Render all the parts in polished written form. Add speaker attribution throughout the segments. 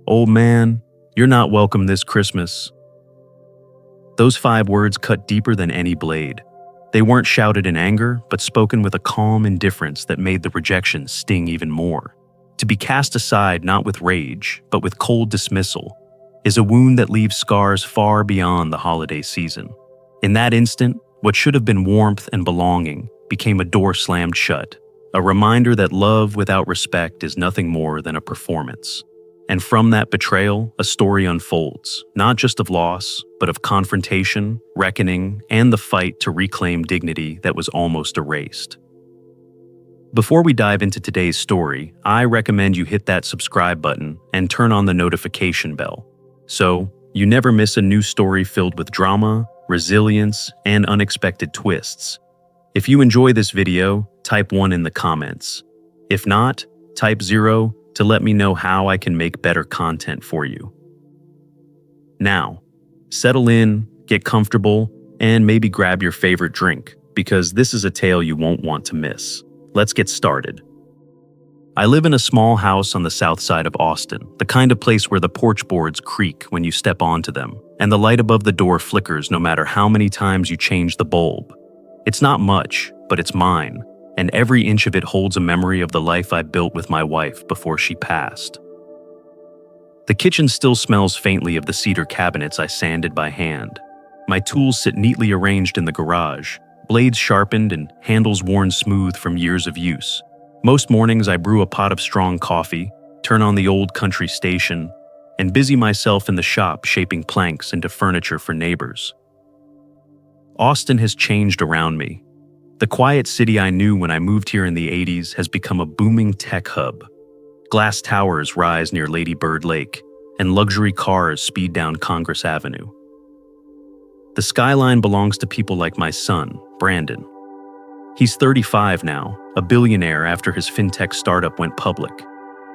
Speaker 1: Old man, you're not welcome this Christmas. Those 5 words cut deeper than any blade. They weren't shouted in anger, but spoken with a calm indifference that made the rejection sting even more. To be cast aside not with rage, but with cold dismissal, is a wound that leaves scars far beyond the holiday season. In that instant, what should have been warmth and belonging became a door slammed shut, a reminder that love without respect is nothing more than a performance. And from that betrayal, a story unfolds, not just of loss, but of confrontation, reckoning, and the fight to reclaim dignity that was almost erased. Before we dive into today's story, I recommend you hit that subscribe button and turn on the notification bell, so you never miss a new story filled with drama, resilience, and unexpected twists. If you enjoy this video, type 1 in the comments. If not, type 0 to let me know how I can make better content for you. Now, settle in, get comfortable, and maybe grab your favorite drink, because this is a tale you won't want to miss. Let's get started. I live in a small house on the south side of Austin, the kind of place where the porch boards creak when you step onto them, and the light above the door flickers no matter how many times you change the bulb. It's not much, but it's mine, and every inch of it holds a memory of the life I built with my wife before she passed. The kitchen still smells faintly of the cedar cabinets I sanded by hand. My tools sit neatly arranged in the garage, blades sharpened and handles worn smooth from years of use. Most mornings I brew a pot of strong coffee, turn on the old country station, and busy myself in the shop shaping planks into furniture for neighbors. Austin has changed around me. The quiet city I knew when I moved here in the 80s has become a booming tech hub. Glass towers rise near Lady Bird Lake, and luxury cars speed down Congress Avenue. The skyline belongs to people like my son, Brandon. He's 35 now, a billionaire after his fintech startup went public.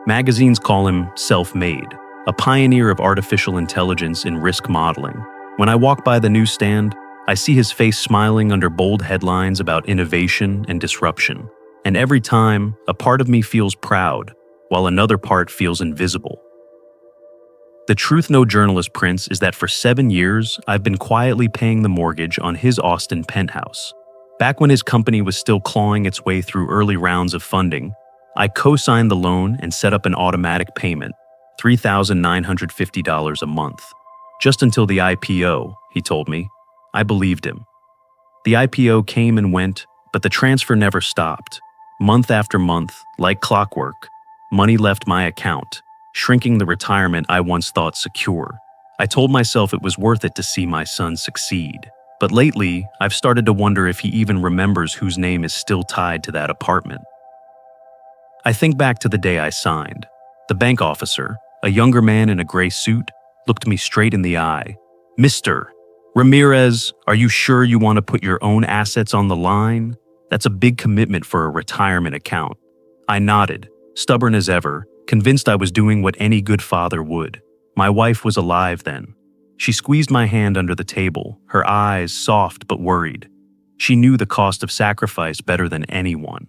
Speaker 1: Magazines call him self-made, a pioneer of artificial intelligence in risk modeling. When I walk by the newsstand, I see his face smiling under bold headlines about innovation and disruption. And every time, a part of me feels proud, while another part feels invisible. The truth no journalist prints is that for 7 years, I've been quietly paying the mortgage on his Austin penthouse. Back when his company was still clawing its way through early rounds of funding, I co-signed the loan and set up an automatic payment, $3,950 a month. Just until the IPO, he told me. I believed him. The IPO came and went, but the transfer never stopped. Month after month, like clockwork, money left my account, shrinking the retirement I once thought secure. I told myself it was worth it to see my son succeed. But lately, I've started to wonder if he even remembers whose name is still tied to that apartment. I think back to the day I signed. The bank officer, a younger man in a gray suit, looked me straight in the eye. "Mr. Ramirez, are you sure you want to put your own assets on the line? That's a big commitment for a retirement account." I nodded, stubborn as ever, convinced I was doing what any good father would. My wife was alive then. She squeezed my hand under the table, her eyes soft but worried. She knew the cost of sacrifice better than anyone.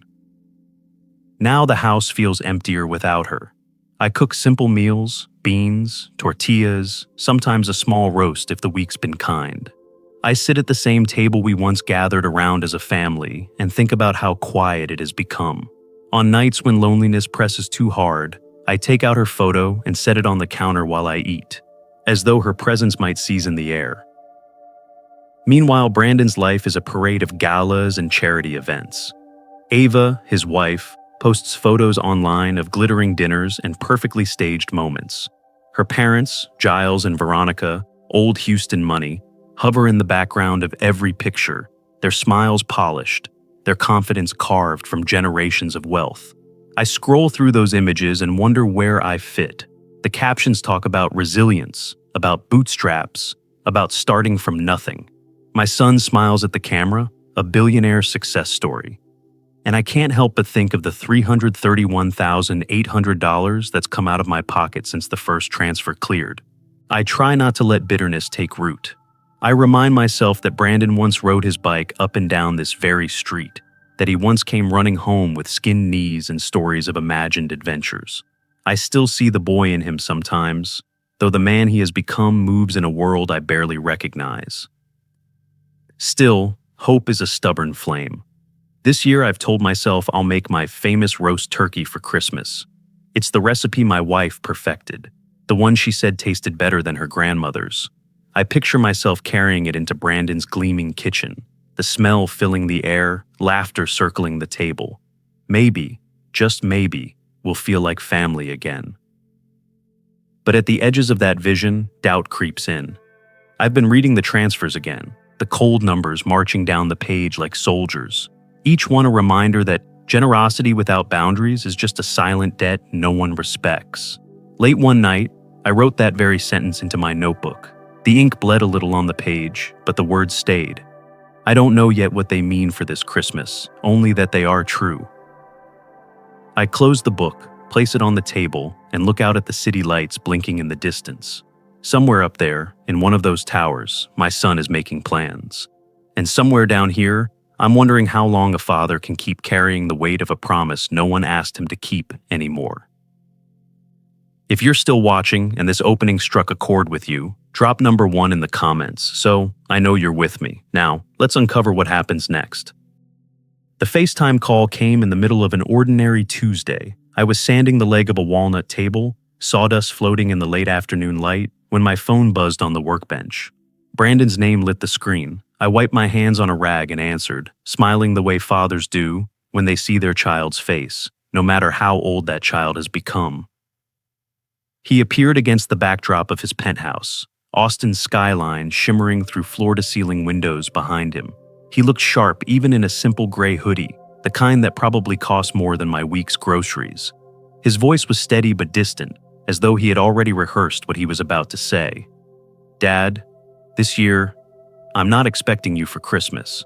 Speaker 1: Now the house feels emptier without her. I cook simple meals, beans, tortillas, sometimes a small roast if the week's been kind. I sit at the same table we once gathered around as a family and think about how quiet it has become. On nights when loneliness presses too hard, I take out her photo and set it on the counter while I eat, as though her presence might season the air. Meanwhile, Brandon's life is a parade of galas and charity events. Ava, his wife, posts photos online of glittering dinners and perfectly staged moments. Her parents, Giles and Veronica, old Houston money, hover in the background of every picture, their smiles polished, their confidence carved from generations of wealth. I scroll through those images and wonder where I fit. The captions talk about resilience, about bootstraps, about starting from nothing. My son smiles at the camera, a billionaire success story. And I can't help but think of the $331,800 that's come out of my pocket since the first transfer cleared. I try not to let bitterness take root. I remind myself that Brandon once rode his bike up and down this very street, that he once came running home with skinned knees and stories of imagined adventures. I still see the boy in him sometimes, though the man he has become moves in a world I barely recognize. Still, hope is a stubborn flame. This year I've told myself I'll make my famous roast turkey for Christmas. It's the recipe my wife perfected, the one she said tasted better than her grandmother's. I picture myself carrying it into Brandon's gleaming kitchen, the smell filling the air, laughter circling the table. Maybe, just maybe, we'll feel like family again. But at the edges of that vision, doubt creeps in. I've been reading the transfers again, the cold numbers marching down the page like soldiers, each one a reminder that generosity without boundaries is just a silent debt no one respects. Late one night, I wrote that very sentence into my notebook. The ink bled a little on the page, but the words stayed. I don't know yet what they mean for this Christmas, only that they are true. I close the book, place it on the table, and look out at the city lights blinking in the distance. Somewhere up there, in one of those towers, my son is making plans. And somewhere down here, I'm wondering how long a father can keep carrying the weight of a promise no one asked him to keep anymore. If you're still watching and this opening struck a chord with you, drop number 1 in the comments so I know you're with me. Now, let's uncover what happens next. The FaceTime call came in the middle of an ordinary Tuesday. I was sanding the leg of a walnut table, sawdust floating in the late afternoon light, when my phone buzzed on the workbench. Brandon's name lit the screen. I wiped my hands on a rag and answered, smiling the way fathers do when they see their child's face, no matter how old that child has become. He appeared against the backdrop of his penthouse, Austin's skyline shimmering through floor-to-ceiling windows behind him. He looked sharp even in a simple gray hoodie, the kind that probably cost more than my week's groceries. His voice was steady but distant, as though he had already rehearsed what he was about to say. "Dad, this year, I'm not expecting you for Christmas."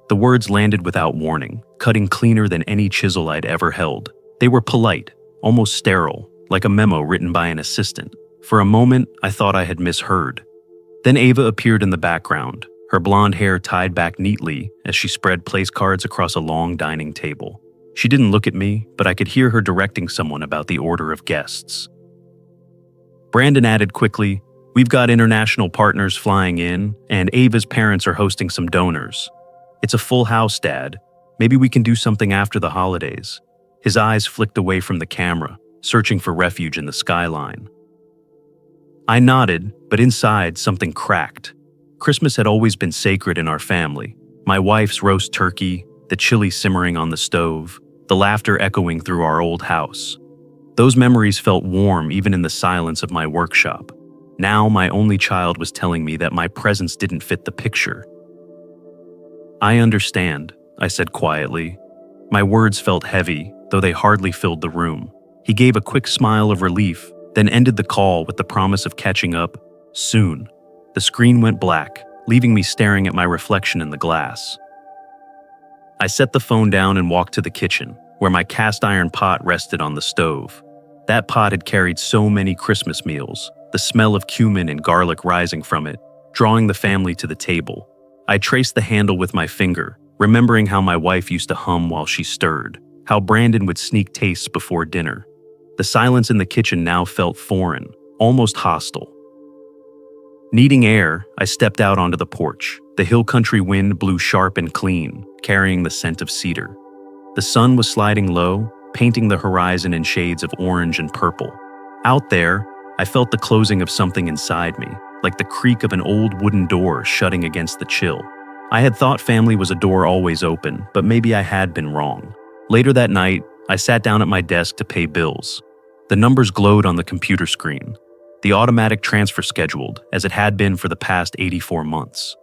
Speaker 1: The words landed without warning, cutting cleaner than any chisel I'd ever held. They were polite, almost sterile, like a memo written by an assistant. For a moment, I thought I had misheard. Then Ava appeared in the background, her blonde hair tied back neatly as she spread place cards across a long dining table. She didn't look at me, but I could hear her directing someone about the order of guests. Brandon added quickly, "We've got international partners flying in, and Ava's parents are hosting some donors. It's a full house, Dad. Maybe we can do something after the holidays." His eyes flicked away from the camera, searching for refuge in the skyline. I nodded, but inside something cracked. Christmas had always been sacred in our family. My wife's roast turkey, the chili simmering on the stove, the laughter echoing through our old house. Those memories felt warm even in the silence of my workshop. Now my only child was telling me that my presence didn't fit the picture. "I understand," I said quietly. My words felt heavy, though they hardly filled the room. He gave a quick smile of relief, then ended the call with the promise of catching up soon. The screen went black, leaving me staring at my reflection in the glass. I set the phone down and walked to the kitchen, where my cast iron pot rested on the stove. That pot had carried so many Christmas meals, the smell of cumin and garlic rising from it, drawing the family to the table. I traced the handle with my finger, remembering how my wife used to hum while she stirred, how Brandon would sneak tastes before dinner. The silence in the kitchen now felt foreign, almost hostile. Needing air, I stepped out onto the porch. The hill country wind blew sharp and clean, carrying the scent of cedar. The sun was sliding low, painting the horizon in shades of orange and purple. Out there, I felt the closing of something inside me, like the creak of an old wooden door shutting against the chill. I had thought family was a door always open, but maybe I had been wrong. Later that night, I sat down at my desk to pay bills. The numbers glowed on the computer screen, the automatic transfer scheduled, as it had been for the past 84 months.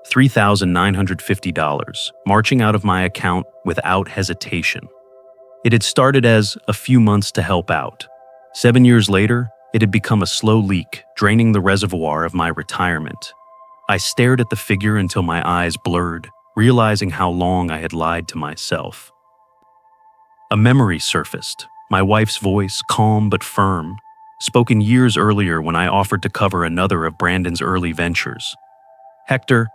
Speaker 1: $3,950, marching out of my account without hesitation. It had started as a few months to help out. 7 years later, it had become a slow leak, draining the reservoir of my retirement. I stared at the figure until my eyes blurred, realizing how long I had lied to myself. A memory surfaced, my wife's voice, calm but firm, spoken years earlier when I offered to cover another of Brandon's early ventures. "Hector,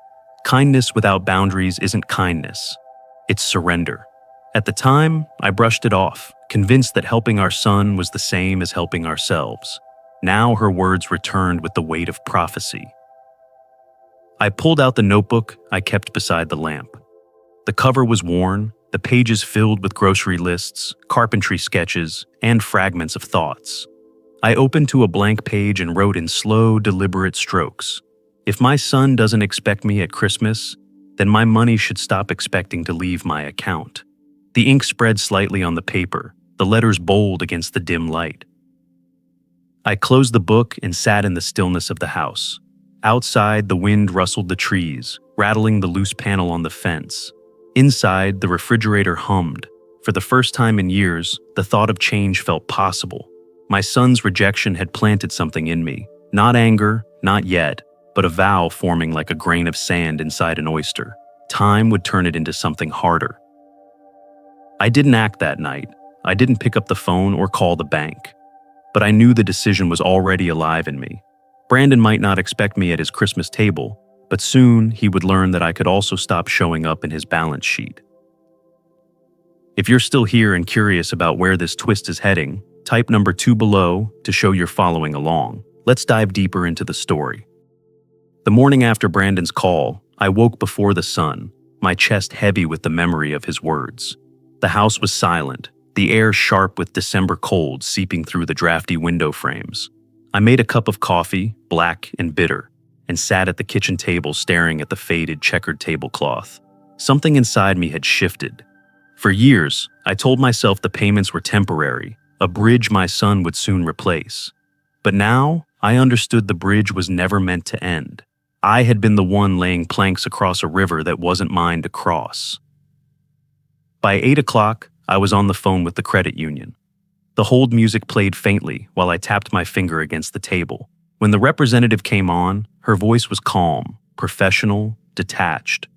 Speaker 1: kindness without boundaries isn't kindness. It's surrender." At the time, I brushed it off, convinced that helping our son was the same as helping ourselves. Now her words returned with the weight of prophecy. I pulled out the notebook I kept beside the lamp. The cover was worn, the pages filled with grocery lists, carpentry sketches, and fragments of thoughts. I opened to a blank page and wrote in slow, deliberate strokes, "If my son doesn't expect me at Christmas, then my money should stop expecting to leave my account." The ink spread slightly on the paper, the letters bold against the dim light. I closed the book and sat in the stillness of the house. Outside, the wind rustled the trees, rattling the loose panel on the fence. Inside, the refrigerator hummed. For the first time in years, the thought of change felt possible. My son's rejection had planted something in me. Not anger, not yet, but a vow forming like a grain of sand inside an oyster. Time would turn it into something harder. I didn't act that night. I didn't pick up the phone or call the bank. But I knew the decision was already alive in me. Brandon might not expect me at his Christmas table, but soon he would learn that I could also stop showing up in his balance sheet. If you're still here and curious about where this twist is heading, type number 2 below to show you're following along. Let's dive deeper into the story. The morning after Brandon's call, I woke before the sun, my chest heavy with the memory of his words. The house was silent, the air sharp with December cold seeping through the drafty window frames. I made a cup of coffee, black and bitter, and sat at the kitchen table staring at the faded checkered tablecloth. Something inside me had shifted. For years, I told myself the payments were temporary, a bridge my son would soon replace. But now, I understood the bridge was never meant to end. I had been the one laying planks across a river that wasn't mine to cross. By 8 o'clock, I was on the phone with the credit union. The hold music played faintly while I tapped my finger against the table. When the representative came on, her voice was calm, professional, detached.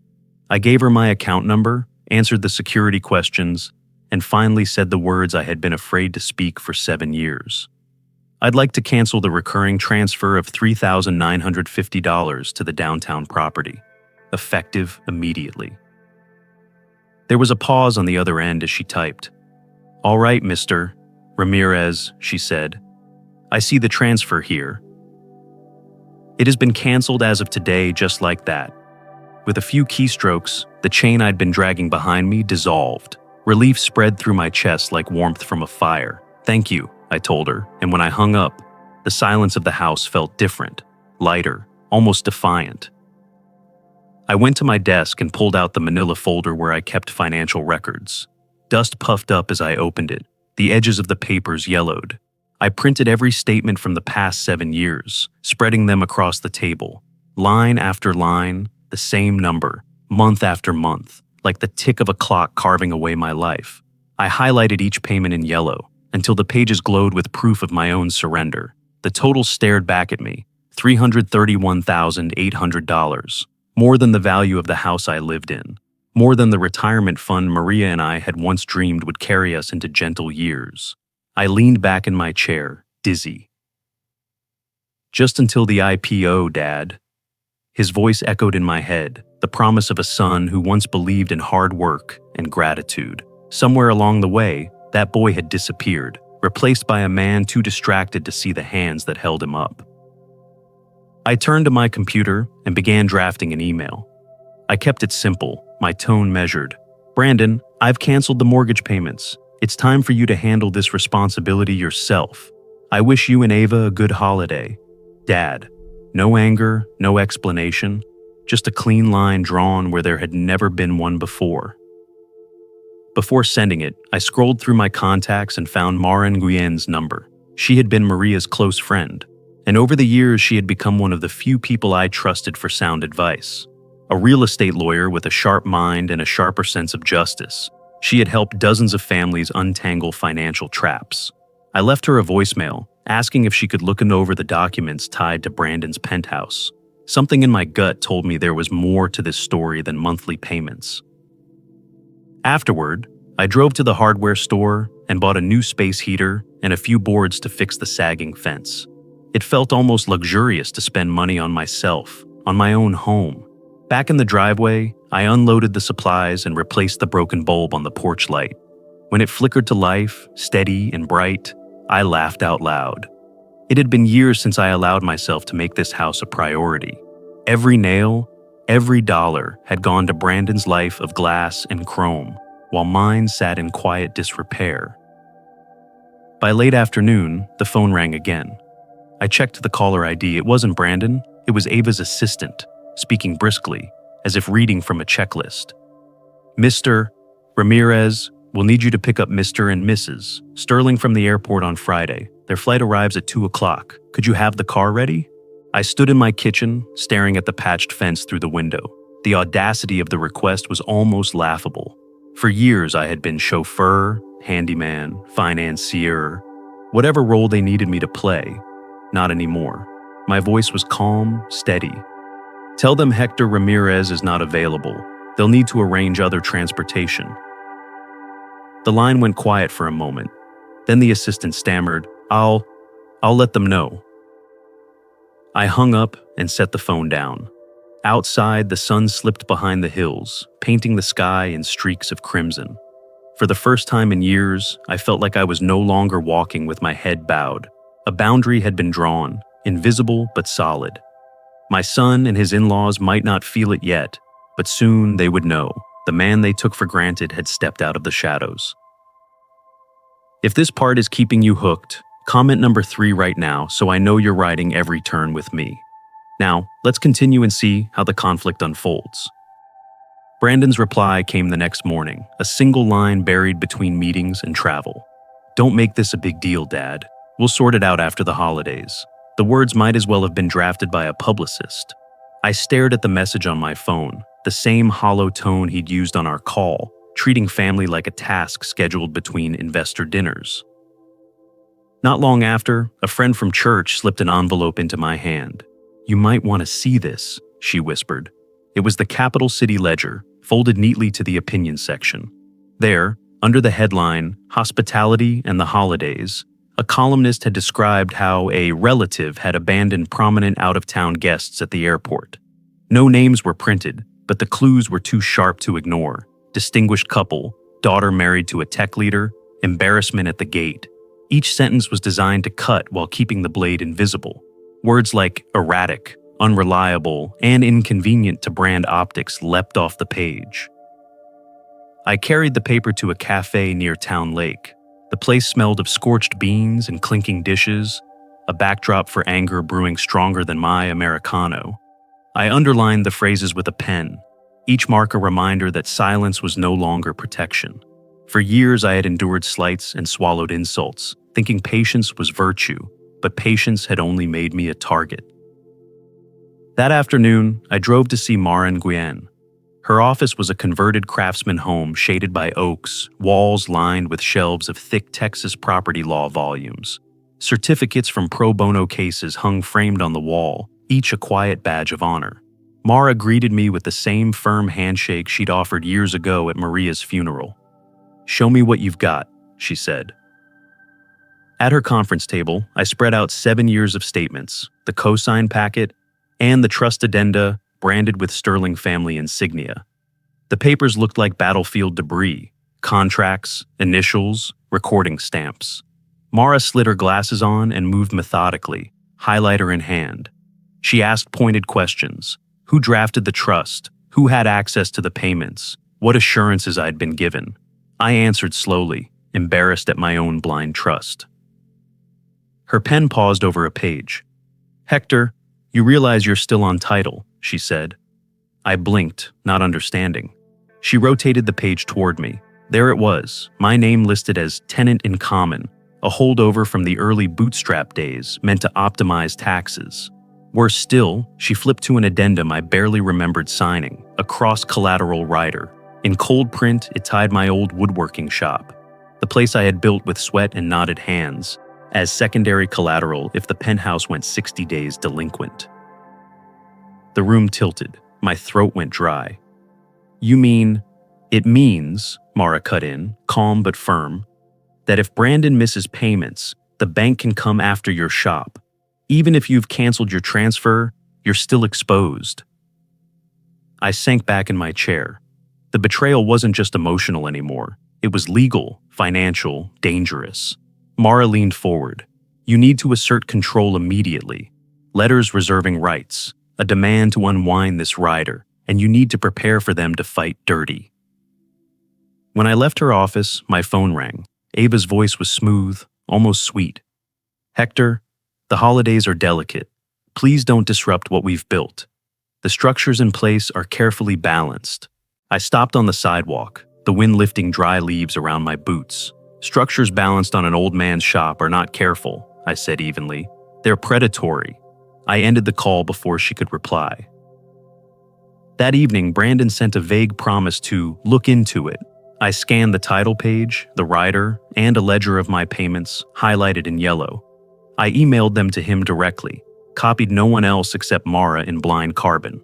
Speaker 1: I gave her my account number, answered the security questions, and finally said the words I had been afraid to speak for 7 years. I'd like to cancel the recurring transfer of $3,950 to the downtown property, effective immediately. There was a pause on the other end as she typed. "All right, Mr. Ramirez," she said. "I see the transfer here. It has been canceled as of today, just like that." With a few keystrokes, the chain I'd been dragging behind me dissolved. Relief spread through my chest like warmth from a fire. "Thank you," I told her, and when I hung up, the silence of the house felt different, lighter, almost defiant. I went to my desk and pulled out the manila folder where I kept financial records. Dust puffed up as I opened it. The edges of the papers yellowed. I printed every statement from the past 7 years, spreading them across the table. Line after line, the same number, month after month, like the tick of a clock carving away my life. I highlighted each payment in yellow, until the pages glowed with proof of my own surrender. The total stared back at me, $331,800, more than the value of the house I lived in. More than the retirement fund Maria and I had once dreamed would carry us into gentle years. I leaned back in my chair, dizzy. "Just until the IPO, Dad." His voice echoed in my head, the promise of a son who once believed in hard work and gratitude. Somewhere along the way, that boy had disappeared, replaced by a man too distracted to see the hands that held him up. I turned to my computer and began drafting an email. I kept it simple, my tone measured. "Brandon, I've canceled the mortgage payments. It's time for you to handle this responsibility yourself. I wish you and Ava a good holiday. Dad." No anger, no explanation, just a clean line drawn where there had never been one before. Before sending it, I scrolled through my contacts and found Mara Nguyen's number. She had been Maria's close friend, and over the years she had become one of the few people I trusted for sound advice. A real estate lawyer with a sharp mind and a sharper sense of justice, she had helped dozens of families untangle financial traps. I left her a voicemail, asking if she could look over the documents tied to Brandon's penthouse. Something in my gut told me there was more to this story than monthly payments. Afterward, I drove to the hardware store and bought a new space heater and a few boards to fix the sagging fence. It felt almost luxurious to spend money on myself, on my own home. Back in the driveway, I unloaded the supplies and replaced the broken bulb on the porch light. When it flickered to life, steady and bright, I laughed out loud. It had been years since I allowed myself to make this house a priority. Every nail, every dollar had gone to Brandon's life of glass and chrome, while mine sat in quiet disrepair. By late afternoon, the phone rang again. I checked the caller ID. It wasn't Brandon, it was Ava's assistant, speaking briskly, as if reading from a checklist. Mr. Ramirez, we'll need you to pick up Mr. and Mrs. Sterling from the airport on Friday. Their flight arrives at 2 o'clock. Could you have the car ready? I stood in my kitchen, staring at the patched fence through the window. The audacity of the request was almost laughable. For years, I had been chauffeur, handyman, financier, whatever role they needed me to play. Not anymore. My voice was calm, steady. Tell them Hector Ramirez is not available. They'll need to arrange other transportation. The line went quiet for a moment. Then the assistant stammered, I'll let them know. I hung up and set the phone down. Outside, the sun slipped behind the hills, painting the sky in streaks of crimson. For the first time in years, I felt like I was no longer walking with my head bowed. A boundary had been drawn, invisible but solid. My son and his in-laws might not feel it yet, but soon they would know. The man they took for granted had stepped out of the shadows. If this part is keeping you hooked, comment number 3 right now so I know you're riding every turn with me. Now, let's continue and see how the conflict unfolds. Brandon's reply came the next morning, a single line buried between meetings and travel. Don't make this a big deal, Dad. We'll sort it out after the holidays. The words might as well have been drafted by a publicist. I stared at the message on my phone, the same hollow tone he'd used on our call, treating family like a task scheduled between investor dinners. Not long after, a friend from church slipped an envelope into my hand. You might want to see this, she whispered. It was the Capital City Ledger, folded neatly to the opinion section. There, under the headline, Hospitality and the Holidays, a columnist had described how a relative had abandoned prominent out-of-town guests at the airport. No names were printed, but the clues were too sharp to ignore. Distinguished couple, daughter married to a tech leader, embarrassment at the gate. Each sentence was designed to cut while keeping the blade invisible. Words like erratic, unreliable, and inconvenient to brand optics leapt off the page. I carried the paper to a cafe near Town Lake. The place smelled of scorched beans and clinking dishes, a backdrop for anger brewing stronger than my Americano. I underlined the phrases with a pen, each mark a reminder that silence was no longer protection. For years I had endured slights and swallowed insults, thinking patience was virtue, but patience had only made me a target. That afternoon, I drove to see Mara Nguyen. Her office was a converted craftsman home shaded by oaks, walls lined with shelves of thick Texas property law volumes. Certificates from pro bono cases hung framed on the wall, each a quiet badge of honor. Mara greeted me with the same firm handshake she'd offered years ago at Maria's funeral. Show me what you've got, she said. At her conference table, I spread out 7 years of statements, the cosign packet, and the trust addenda branded with Sterling family insignia. The papers looked like battlefield debris, contracts, initials, recording stamps. Mara slid her glasses on and moved methodically, highlighter in hand. She asked pointed questions. Who drafted the trust? Who had access to the payments? What assurances I'd been given? I answered slowly, embarrassed at my own blind trust. Her pen paused over a page. Hector, you realize you're still on title, she said. I blinked, not understanding. She rotated the page toward me. There it was, my name listed as tenant in common, a holdover from the early bootstrap days meant to optimize taxes. Worse still, she flipped to an addendum I barely remembered signing, a cross-collateral rider. In cold print, it tied my old woodworking shop, the place I had built with sweat and knotted hands, as secondary collateral if the penthouse went 60 days delinquent. The room tilted. My throat went dry. You mean, it means, Mara cut in, calm but firm, that if Brandon misses payments, the bank can come after your shop. Even if you've canceled your transfer, you're still exposed. I sank back in my chair. The betrayal wasn't just emotional anymore. It was legal, financial, dangerous. Mara leaned forward. You need to assert control immediately. Letters reserving rights, a demand to unwind this rider, and you need to prepare for them to fight dirty. When I left her office, my phone rang. Ava's voice was smooth, almost sweet. Hector, the holidays are delicate. Please don't disrupt what we've built. The structures in place are carefully balanced. I stopped on the sidewalk, the wind lifting dry leaves around my boots. Structures balanced on an old man's shop are not careful, I said evenly. They're predatory. I ended the call before she could reply. That evening, Brandon sent a vague promise to look into it. I scanned the title page, the rider, and a ledger of my payments, highlighted in yellow. I emailed them to him directly, copied no one else except Mara in blind carbon.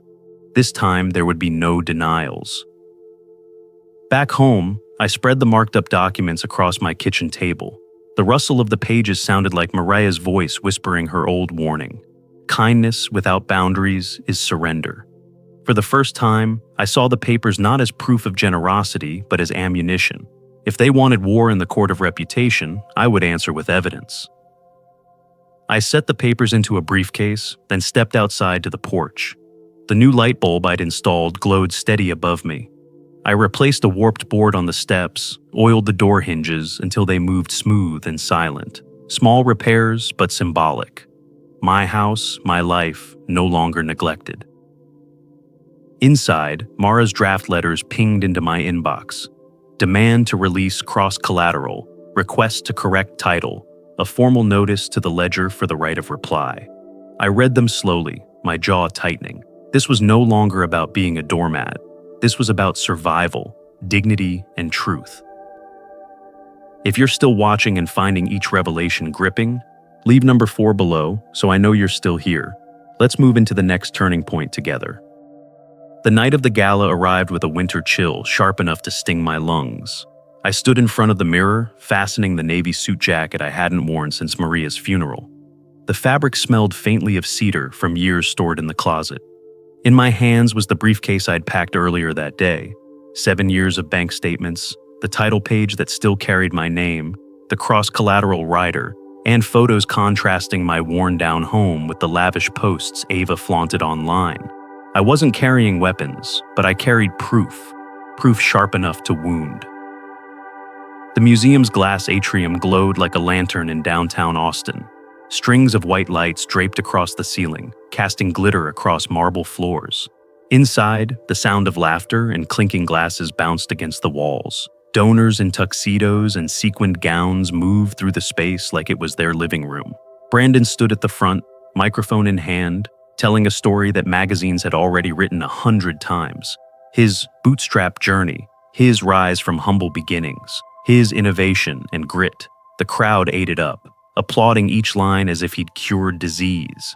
Speaker 1: This time, there would be no denials. Back home, I spread the marked-up documents across my kitchen table. The rustle of the pages sounded like Mariah's voice whispering her old warning. Kindness without boundaries is surrender. For the first time, I saw the papers not as proof of generosity, but as ammunition. If they wanted war in the court of reputation, I would answer with evidence. I set the papers into a briefcase, then stepped outside to the porch. The new light bulb I'd installed glowed steady above me. I replaced a warped board on the steps, oiled the door hinges until they moved smooth and silent. Small repairs, but symbolic. My house, my life, no longer neglected. Inside, Mara's draft letters pinged into my inbox. Demand to release cross-collateral, request to correct title, a formal notice to the ledger for the right of reply. I read them slowly, my jaw tightening. This was no longer about being a doormat. This was about survival, dignity, and truth. If you're still watching and finding each revelation gripping, leave number 4 below so I know you're still here. Let's move into the next turning point together. The night of the gala arrived with a winter chill sharp enough to sting my lungs. I stood in front of the mirror, fastening the navy suit jacket I hadn't worn since Maria's funeral. The fabric smelled faintly of cedar from years stored in the closet. In my hands was the briefcase I'd packed earlier that day. 7 years of bank statements, the title page that still carried my name, the cross-collateral rider, and photos contrasting my worn-down home with the lavish posts Ava flaunted online. I wasn't carrying weapons, but I carried proof sharp enough to wound. The museum's glass atrium glowed like a lantern in downtown Austin. Strings of white lights draped across the ceiling, casting glitter across marble floors. Inside, the sound of laughter and clinking glasses bounced against the walls. Donors in tuxedos and sequined gowns moved through the space like it was their living room. Brandon stood at the front, microphone in hand, telling a story that magazines had already written 100 times. His bootstrap journey, his rise from humble beginnings, his innovation and grit. The crowd ate it up, applauding each line as if he'd cured disease.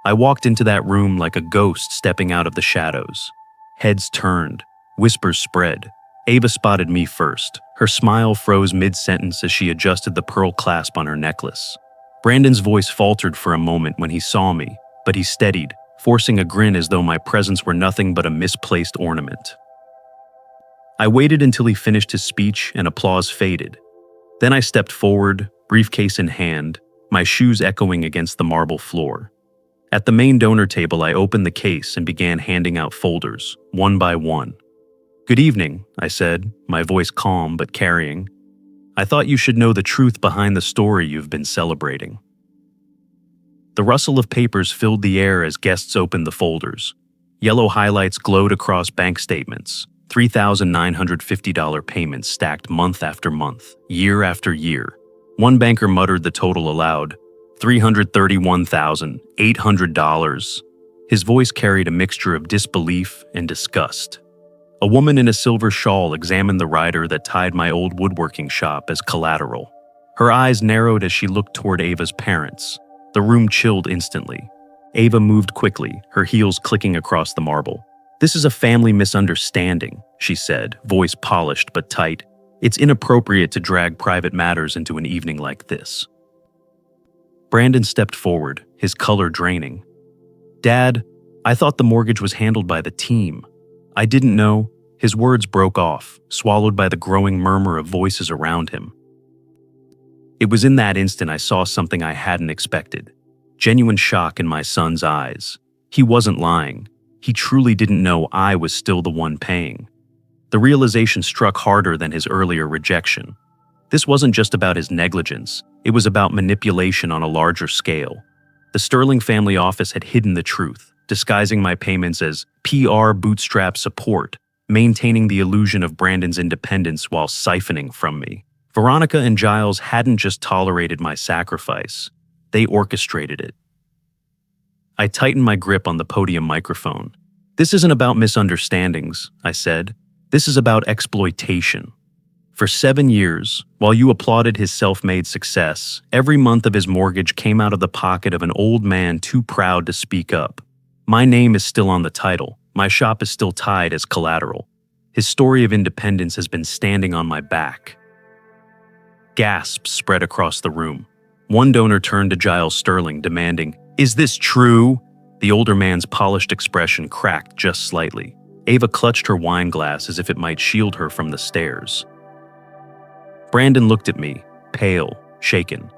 Speaker 1: I walked into that room like a ghost stepping out of the shadows. Heads turned, whispers spread. Ava spotted me first. Her smile froze mid-sentence as she adjusted the pearl clasp on her necklace. Brandon's voice faltered for a moment when he saw me, but he steadied, forcing a grin as though my presence were nothing but a misplaced ornament. I waited until he finished his speech and applause faded. Then I stepped forward, briefcase in hand, my shoes echoing against the marble floor. At the main donor table, I opened the case and began handing out folders, one by one. "Good evening," I said, my voice calm but carrying. "I thought you should know the truth behind the story you've been celebrating." The rustle of papers filled the air as guests opened the folders. Yellow highlights glowed across bank statements, $3,950 payments stacked month after month, year after year. One banker muttered the total aloud, $331,800. His voice carried a mixture of disbelief and disgust. A woman in a silver shawl examined the rider that tied my old woodworking shop as collateral. Her eyes narrowed as she looked toward Ava's parents. The room chilled instantly. Ava moved quickly, her heels clicking across the marble. "This is a family misunderstanding," she said, voice polished but tight. "It's inappropriate to drag private matters into an evening like this." Brandon stepped forward, his color draining. "Dad, I thought the mortgage was handled by the team. I didn't know." His words broke off, swallowed by the growing murmur of voices around him. It was in that instant I saw something I hadn't expected. Genuine shock in my son's eyes. He wasn't lying. He truly didn't know I was still the one paying. The realization struck harder than his earlier rejection. This wasn't just about his negligence, it was about manipulation on a larger scale. The Sterling family office had hidden the truth, disguising my payments as PR bootstrap support, maintaining the illusion of Brandon's independence while siphoning from me. Veronica and Giles hadn't just tolerated my sacrifice, they orchestrated it. I tightened my grip on the podium microphone. "This isn't about misunderstandings," I said. "This is about exploitation." For 7 years, while you applauded his self-made success, every month of his mortgage came out of the pocket of an old man too proud to speak up. My name is still on the title. My shop is still tied as collateral. His story of independence has been standing on my back. Gasps spread across the room. One donor turned to Giles Sterling, demanding, "Is this true?" The older man's polished expression cracked just slightly. Ava clutched her wine glass as if it might shield her from the stares. Brandon looked at me, pale, shaken.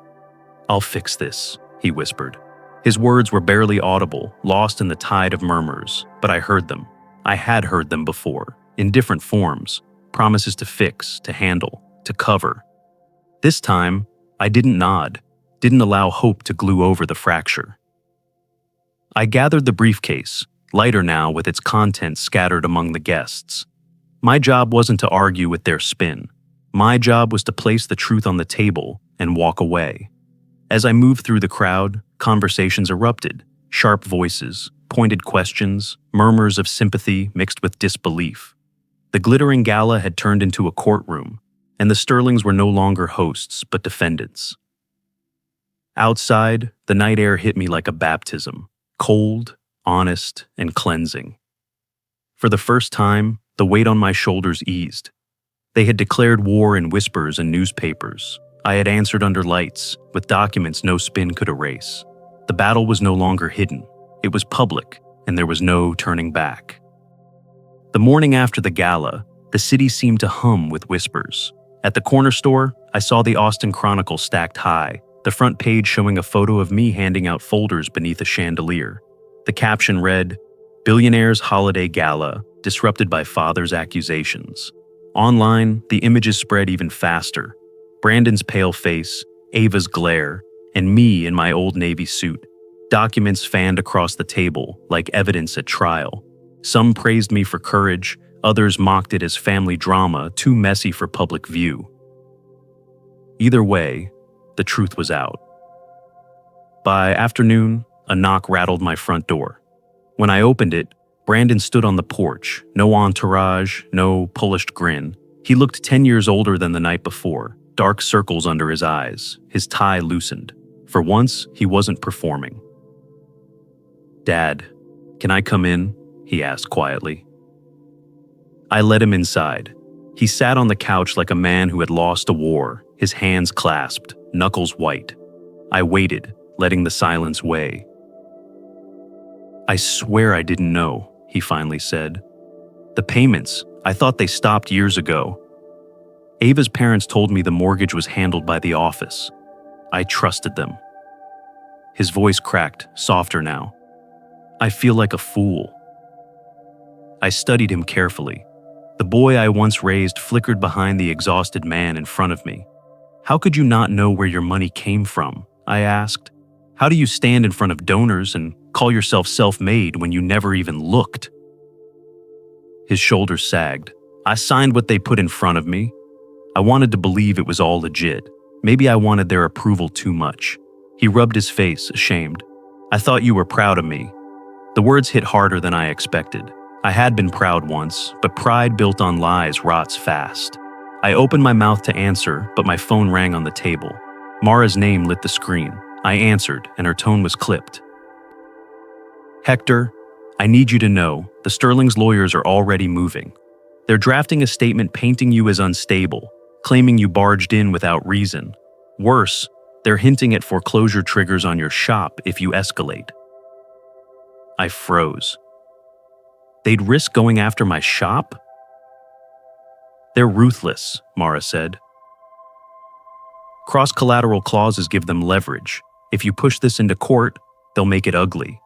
Speaker 1: "I'll fix this," he whispered. His words were barely audible, lost in the tide of murmurs, but I heard them. I had heard them before, in different forms, promises to fix, to handle, to cover. This time, I didn't nod, didn't allow hope to glue over the fracture. I gathered the briefcase, lighter now with its contents scattered among the guests. My job wasn't to argue with their spin. My job was to place the truth on the table and walk away. As I moved through the crowd, conversations erupted, sharp voices, pointed questions, murmurs of sympathy mixed with disbelief. The glittering gala had turned into a courtroom, and the Sterlings were no longer hosts but defendants. Outside, the night air hit me like a baptism, cold, honest, and cleansing. For the first time, the weight on my shoulders eased. They had declared war in whispers and newspapers. I had answered under lights, with documents no spin could erase. The battle was no longer hidden. It was public, and there was no turning back. The morning after the gala, the city seemed to hum with whispers. At the corner store, I saw the Austin Chronicle stacked high, the front page showing a photo of me handing out folders beneath a chandelier. The caption read, "Billionaire's Holiday Gala, disrupted by father's accusations." Online, the images spread even faster. Brandon's pale face, Ava's glare, and me in my old Navy suit. Documents fanned across the table like evidence at trial. Some praised me for courage, others mocked it as family drama too messy for public view. Either way, the truth was out. By afternoon, a knock rattled my front door. When I opened it, Brandon stood on the porch, no entourage, no polished grin. He looked 10 years older than the night before, dark circles under his eyes, his tie loosened. For once, he wasn't performing. "Dad, can I come in?" he asked quietly. I let him inside. He sat on the couch like a man who had lost a war, his hands clasped, knuckles white. I waited, letting the silence weigh. "I swear I didn't know," he finally said. "The payments, I thought they stopped years ago. Ava's parents told me the mortgage was handled by the office. I trusted them." His voice cracked, softer now. "I feel like a fool." I studied him carefully. The boy I once raised flickered behind the exhausted man in front of me. "How could you not know where your money came from?" I asked. "How do you stand in front of donors and call yourself self-made when you never even looked?" His shoulders sagged. "I signed what they put in front of me. I wanted to believe it was all legit. Maybe I wanted their approval too much." He rubbed his face, ashamed. "I thought you were proud of me." The words hit harder than I expected. I had been proud once, but pride built on lies rots fast. I opened my mouth to answer, but my phone rang on the table. Mara's name lit the screen. I answered, and her tone was clipped. "Hector, I need you to know, the Sterling's lawyers are already moving. They're drafting a statement painting you as unstable, claiming you barged in without reason. Worse, they're hinting at foreclosure triggers on your shop if you escalate." I froze. They'd risk going after my shop? They're ruthless, Mara said. Cross-collateral clauses give them leverage. If you push this into court, they'll make it ugly.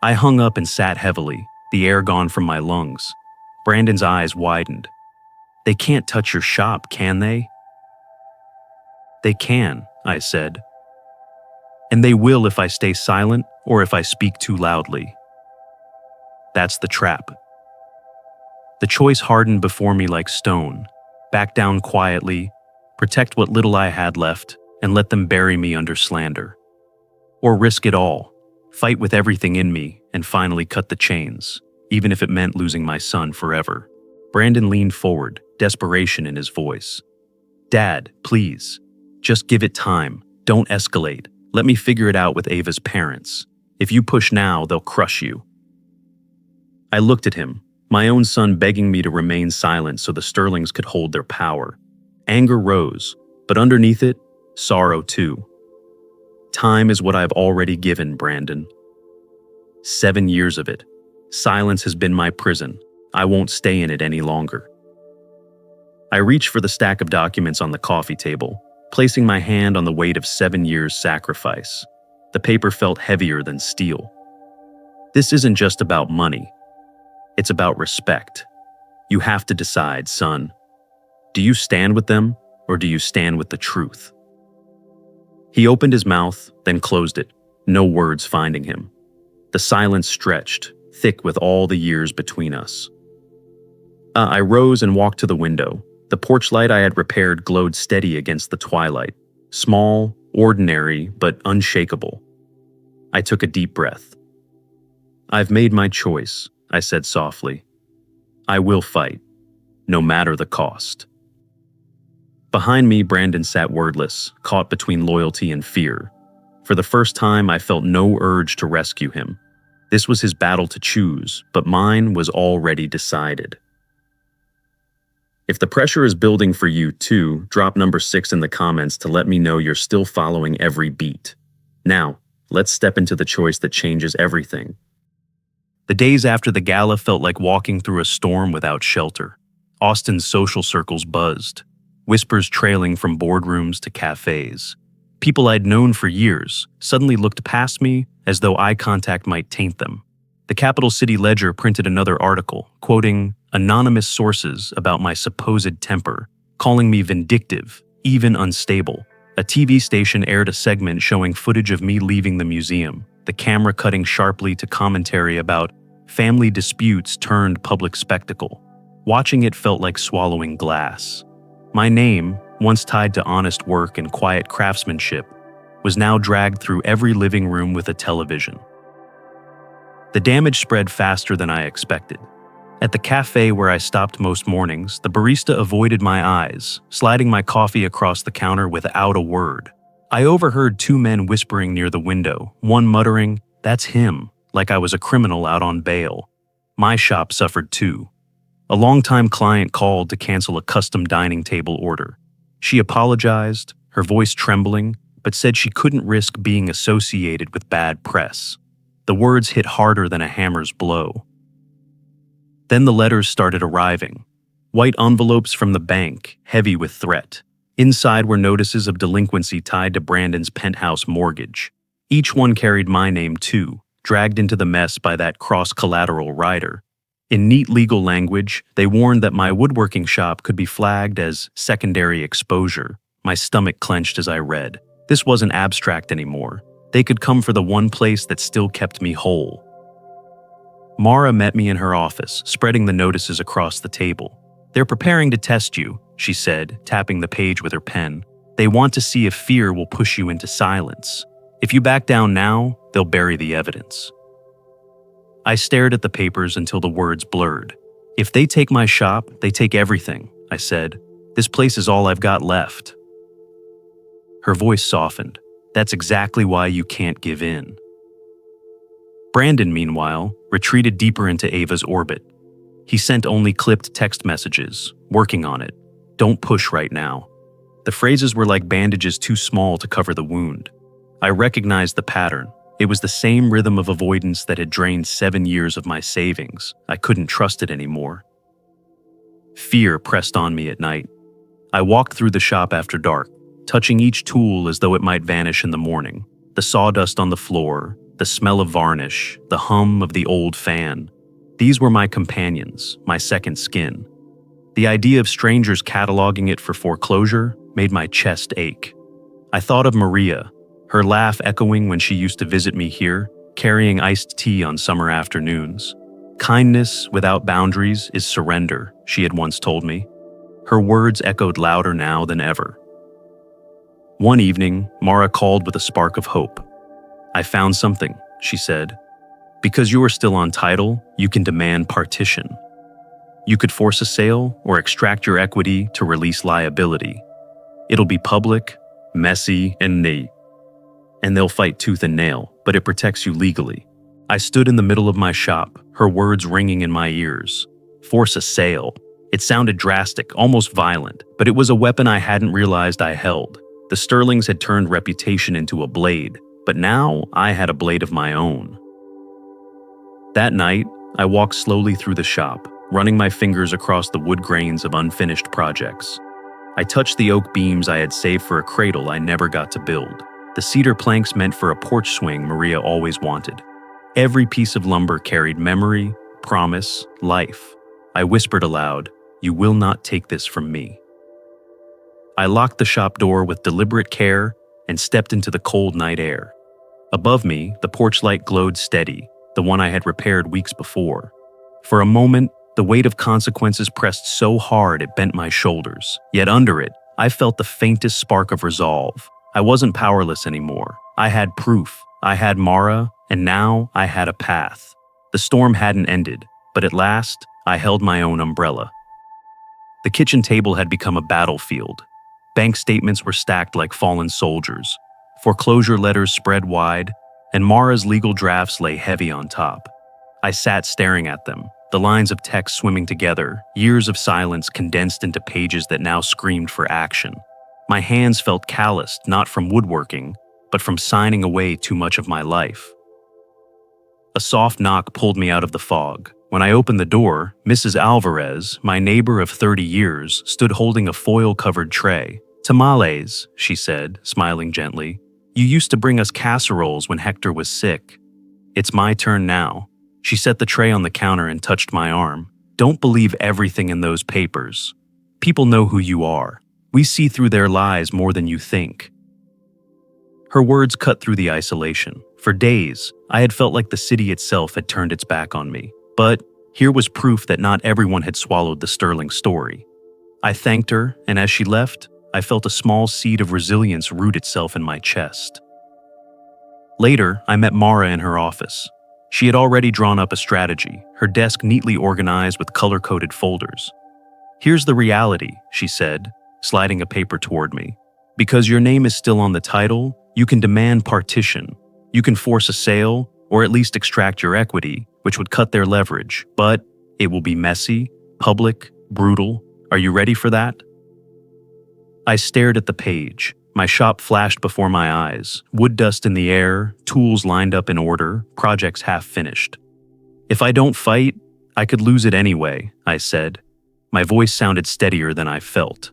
Speaker 1: I hung up and sat heavily, the air gone from my lungs. Brandon's eyes widened. They can't touch your shop, can they? They can, I said. And they will if I stay silent or if I speak too loudly. That's the trap. The choice hardened before me like stone. Back down quietly, protect what little I had left, and let them bury me under slander. Or risk it all, fight with everything in me, and finally cut the chains, even if it meant losing my son forever. Brandon leaned forward, desperation in his voice. Dad, please, just give it time. Don't escalate. Let me figure it out with Ava's parents. If you push now, they'll crush you. I looked at him, my own son begging me to remain silent so the Sterlings could hold their power. Anger rose, but underneath it, sorrow too. Time is what I've already given, Brandon. 7 years of it. Silence has been my prison. I won't stay in it any longer. I reached for the stack of documents on the coffee table, placing my hand on the weight of 7 years' sacrifice. The paper felt heavier than steel. This isn't just about money. It's about respect. You have to decide, son. Do you stand with them, or do you stand with the truth? He opened his mouth, then closed it, no words finding him. The silence stretched, thick with all the years between us. I rose and walked to the window. The porch light I had repaired glowed steady against the twilight, small, ordinary, but unshakable. I took a deep breath. I've made my choice, I said softly. I will fight, no matter the cost. Behind me, Brandon sat wordless, caught between loyalty and fear. For the first time, I felt no urge to rescue him. This was his battle to choose, but mine was already decided. If the pressure is building for you too, drop number 6 in the comments to let me know you're still following every beat. Now, let's step into the choice that changes everything. The days after the gala felt like walking through a storm without shelter. Austin's social circles buzzed, whispers trailing from boardrooms to cafes. People I'd known for years suddenly looked past me as though eye contact might taint them. The Capital City Ledger printed another article, quoting anonymous sources about my supposed temper, calling me vindictive, even unstable. A TV station aired a segment showing footage of me leaving the museum, the camera cutting sharply to commentary about family disputes turned public spectacle. Watching it felt like swallowing glass. My name, once tied to honest work and quiet craftsmanship, was now dragged through every living room with a television. The damage spread faster than I expected. At the cafe where I stopped most mornings, the barista avoided my eyes, sliding my coffee across the counter without a word. I overheard 2 men whispering near the window, one muttering, "That's him," like I was a criminal out on bail. My shop suffered too. A longtime client called to cancel a custom dining table order. She apologized, her voice trembling, but said she couldn't risk being associated with bad press. The words hit harder than a hammer's blow. Then the letters started arriving. White envelopes from the bank, heavy with threat. Inside were notices of delinquency tied to Brandon's penthouse mortgage. Each one carried my name too, dragged into the mess by that cross-collateral rider. In neat legal language, they warned that my woodworking shop could be flagged as secondary exposure. My stomach clenched as I read. This wasn't abstract anymore. They could come for the one place that still kept me whole. Mara met me in her office, spreading the notices across the table. "They're preparing to test you," she said, tapping the page with her pen. "They want to see if fear will push you into silence. If you back down now, they'll bury the evidence." I stared at the papers until the words blurred. "If they take my shop, they take everything," I said. "This place is all I've got left." Her voice softened. "That's exactly why you can't give in." Brandon, meanwhile, retreated deeper into Ava's orbit. He sent only clipped text messages, working on it. "Don't push right now." The phrases were like bandages too small to cover the wound. I recognized the pattern. It was the same rhythm of avoidance that had drained 7 years of my savings. I couldn't trust it anymore. Fear pressed on me at night. I walked through the shop after dark, touching each tool as though it might vanish in the morning. The sawdust on the floor, the smell of varnish, the hum of the old fan. These were my companions, my second skin. The idea of strangers cataloging it for foreclosure made my chest ache. I thought of Maria, her laugh echoing when she used to visit me here, carrying iced tea on summer afternoons. Kindness without boundaries is surrender, she had once told me. Her words echoed louder now than ever. One evening, Mara called with a spark of hope. "I found something," she said. "Because you are still on title, you can demand partition. You could force a sale or extract your equity to release liability. It'll be public, messy, and neat. And they'll fight tooth and nail, but it protects you legally." I stood in the middle of my shop, her words ringing in my ears. Force a sale. It sounded drastic, almost violent, but it was a weapon I hadn't realized I held. The Sterlings had turned reputation into a blade, but now I had a blade of my own. That night, I walked slowly through the shop, running my fingers across the wood grains of unfinished projects. I touched the oak beams I had saved for a cradle I never got to build, the cedar planks meant for a porch swing Maria always wanted. Every piece of lumber carried memory, promise, life. I whispered aloud, "You will not take this from me." I locked the shop door with deliberate care and stepped into the cold night air. Above me, the porch light glowed steady, the one I had repaired weeks before. For a moment, the weight of consequences pressed so hard it bent my shoulders. Yet under it, I felt the faintest spark of resolve. I wasn't powerless anymore. I had proof. I had Mara, and now I had a path. The storm hadn't ended, but at last, I held my own umbrella. The kitchen table had become a battlefield. Bank statements were stacked like fallen soldiers. Foreclosure letters spread wide, and Mara's legal drafts lay heavy on top. I sat staring at them, the lines of text swimming together, years of silence condensed into pages that now screamed for action. My hands felt calloused, not from woodworking, but from signing away too much of my life. A soft knock pulled me out of the fog. When I opened the door, Mrs. Alvarez, my neighbor of 30 years, stood holding a foil-covered tray. "Tamales," she said, smiling gently. "You used to bring us casseroles when Hector was sick. It's my turn now." She set the tray on the counter and touched my arm. "Don't believe everything in those papers. People know who you are. We see through their lies more than you think." Her words cut through the isolation. For days, I had felt like the city itself had turned its back on me. But here was proof that not everyone had swallowed the Sterling story. I thanked her, and as she left, I felt a small seed of resilience root itself in my chest. Later, I met Mara in her office. She had already drawn up a strategy, her desk neatly organized with color-coded folders. "Here's the reality," she said, sliding a paper toward me. "Because your name is still on the title, you can demand partition. You can force a sale, or at least extract your equity, which would cut their leverage. But it will be messy, public, brutal. Are you ready for that?" I stared at the page. My shop flashed before my eyes, wood dust in the air, tools lined up in order, projects half finished. "If I don't fight, I could lose it anyway," I said. My voice sounded steadier than I felt.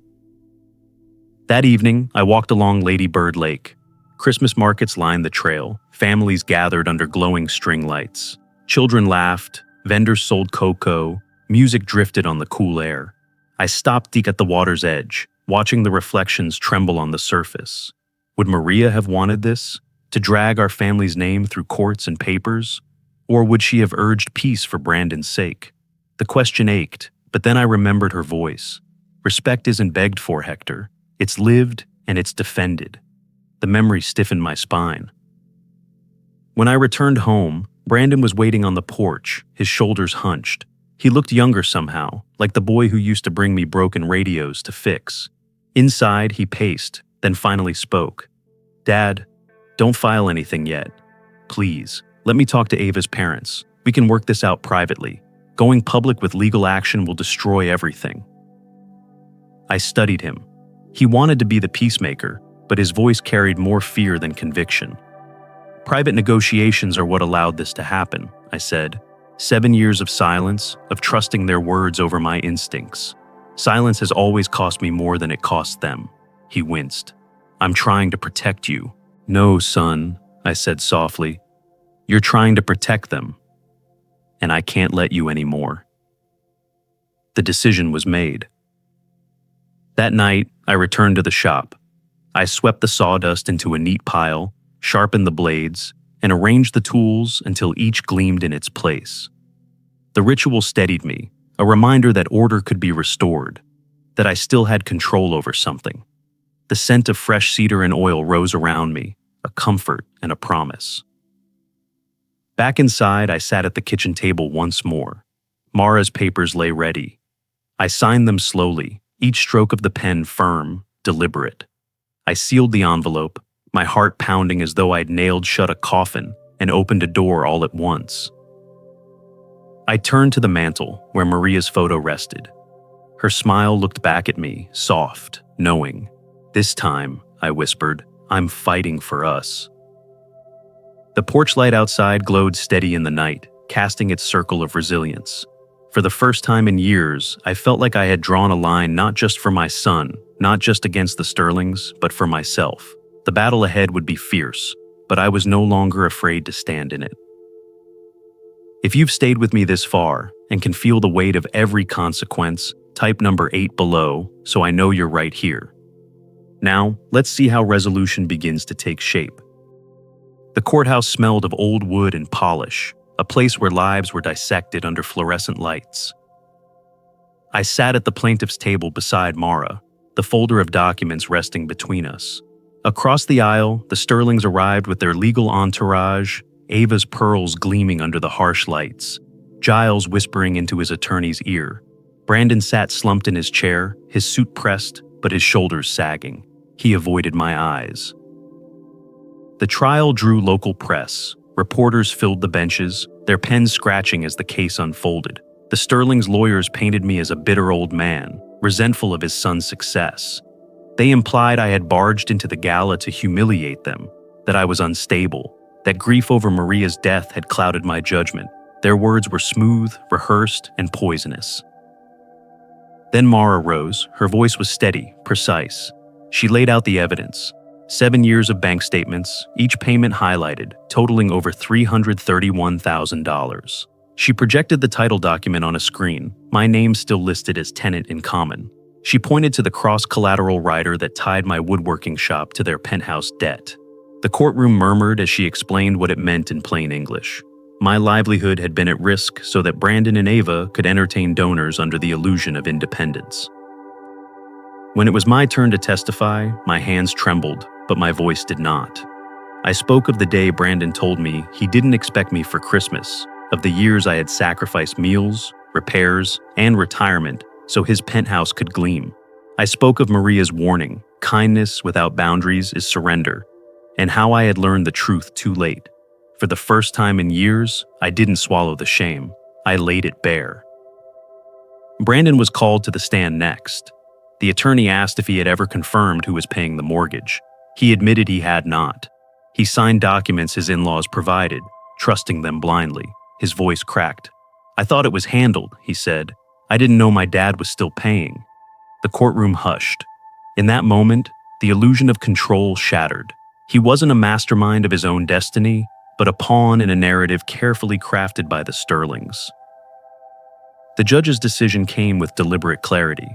Speaker 1: That evening, I walked along Lady Bird Lake. Christmas markets lined the trail, families gathered under glowing string lights. Children laughed, vendors sold cocoa, music drifted on the cool air. I stopped at the water's edge, watching the reflections tremble on the surface. Would Maria have wanted this? To drag our family's name through courts and papers? Or would she have urged peace for Brandon's sake? The question ached, but then I remembered her voice. Respect isn't begged for, Hector. It's lived and it's defended. The memory stiffened my spine. When I returned home, Brandon was waiting on the porch, his shoulders hunched. He looked younger somehow, like the boy who used to bring me broken radios to fix. Inside, he paced, then finally spoke. "Dad, don't file anything yet. Please, let me talk to Ava's parents. We can work this out privately. Going public with legal action will destroy everything." I studied him. He wanted to be the peacemaker, but his voice carried more fear than conviction. "Private negotiations are what allowed this to happen," I said. 7 years of silence, of trusting their words over my instincts. Silence has always cost me more than it costs them. He winced. I'm trying to protect you. No, son, I said softly. You're trying to protect them. And I can't let you anymore. The decision was made. That night, I returned to the shop. I swept the sawdust into a neat pile, sharpened the blades, and arranged the tools until each gleamed in its place. The ritual steadied me, a reminder that order could be restored, that I still had control over something. The scent of fresh cedar and oil rose around me, a comfort and a promise. Back inside, I sat at the kitchen table once more. Mara's papers lay ready. I signed them slowly, each stroke of the pen firm, deliberate. I sealed the envelope, my heart pounding as though I'd nailed shut a coffin and opened a door all at once. I turned to the mantel where Maria's photo rested. Her smile looked back at me, soft, knowing. This time, I whispered, I'm fighting for us. The porch light outside glowed steady in the night, casting its circle of resilience. For the first time in years, I felt like I had drawn a line not just for my son, not just against the Sterlings, but for myself. The battle ahead would be fierce, but I was no longer afraid to stand in it. If you've stayed with me this far and can feel the weight of every consequence, type number 8 below so I know you're right here. Now, let's see how resolution begins to take shape. The courthouse smelled of old wood and polish, a place where lives were dissected under fluorescent lights. I sat at the plaintiff's table beside Mara, the folder of documents resting between us. Across the aisle, the Sterlings arrived with their legal entourage, Ava's pearls gleaming under the harsh lights, Giles whispering into his attorney's ear. Brandon sat slumped in his chair, his suit pressed, but his shoulders sagging. He avoided my eyes. The trial drew local press. Reporters filled the benches, their pens scratching as the case unfolded. The Sterlings' lawyers painted me as a bitter old man, resentful of his son's success. They implied I had barged into the gala to humiliate them, that I was unstable, that grief over Maria's death had clouded my judgment. Their words were smooth, rehearsed, and poisonous. Then Mara rose. Her voice was steady, precise. She laid out the evidence. 7 years of bank statements, each payment highlighted, totaling over $331,000. She projected the title document on a screen, my name still listed as tenant in common. She pointed to the cross-collateral rider that tied my woodworking shop to their penthouse debt. The courtroom murmured as she explained what it meant in plain English. My livelihood had been at risk so that Brandon and Ava could entertain donors under the illusion of independence. When it was my turn to testify, my hands trembled, but my voice did not. I spoke of the day Brandon told me he didn't expect me for Christmas, of the years I had sacrificed meals, repairs, and retirement so his penthouse could gleam. I spoke of Maria's warning, kindness without boundaries is surrender, and how I had learned the truth too late. For the first time in years, I didn't swallow the shame. I laid it bare. Brandon was called to the stand next. The attorney asked if he had ever confirmed who was paying the mortgage. He admitted he had not. He signed documents his in-laws provided, trusting them blindly. His voice cracked. I thought it was handled, he said. I didn't know my dad was still paying. The courtroom hushed. In that moment, the illusion of control shattered. He wasn't a mastermind of his own destiny, but a pawn in a narrative carefully crafted by the Sterlings. The judge's decision came with deliberate clarity.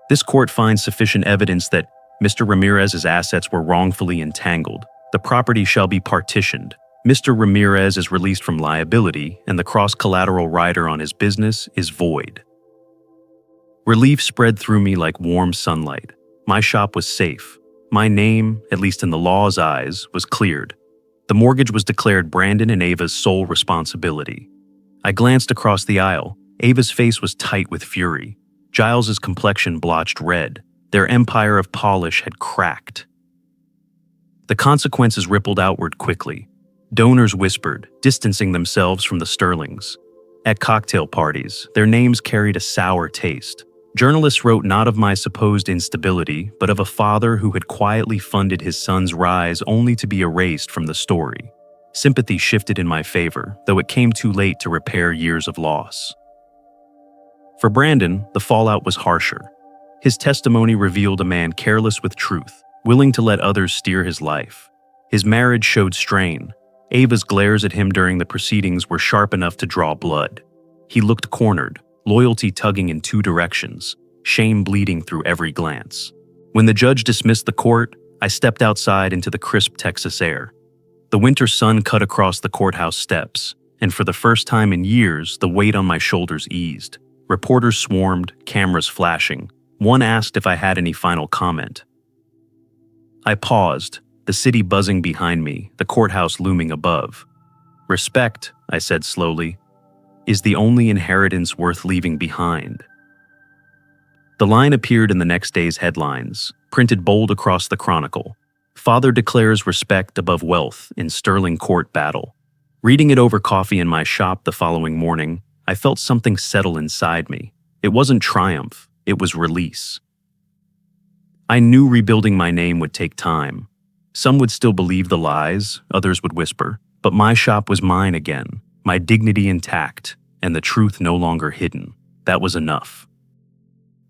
Speaker 1: This court finds sufficient evidence that Mr. Ramirez's assets were wrongfully entangled. The property shall be partitioned. Mr. Ramirez is released from liability, and the cross-collateral rider on his business is void. Relief spread through me like warm sunlight. My shop was safe. My name, at least in the law's eyes, was cleared. The mortgage was declared Brandon and Ava's sole responsibility. I glanced across the aisle. Ava's face was tight with fury. Giles's complexion blotched red. Their empire of polish had cracked. The consequences rippled outward quickly. Donors whispered, distancing themselves from the Sterlings. At cocktail parties, their names carried a sour taste. Journalists wrote not of my supposed instability, but of a father who had quietly funded his son's rise only to be erased from the story. Sympathy shifted in my favor, though it came too late to repair years of loss. For Brandon, the fallout was harsher. His testimony revealed a man careless with truth, willing to let others steer his life. His marriage showed strain. Ava's glares at him during the proceedings were sharp enough to draw blood. He looked cornered, loyalty tugging in two directions, shame bleeding through every glance. When the judge dismissed the court, I stepped outside into the crisp Texas air. The winter sun cut across the courthouse steps, and for the first time in years, the weight on my shoulders eased. Reporters swarmed, cameras flashing. One asked if I had any final comment. I paused, the city buzzing behind me, the courthouse looming above. Respect, I said slowly, is the only inheritance worth leaving behind. The line appeared in the next day's headlines, printed bold across the Chronicle. Father declares respect above wealth in sterling court battle. Reading it over coffee in my shop the following morning, I felt something settle inside me. It wasn't triumph, it was release. I knew rebuilding my name would take time. Some would still believe the lies, others would whisper, but my shop was mine again, my dignity intact, and the truth no longer hidden. That was enough.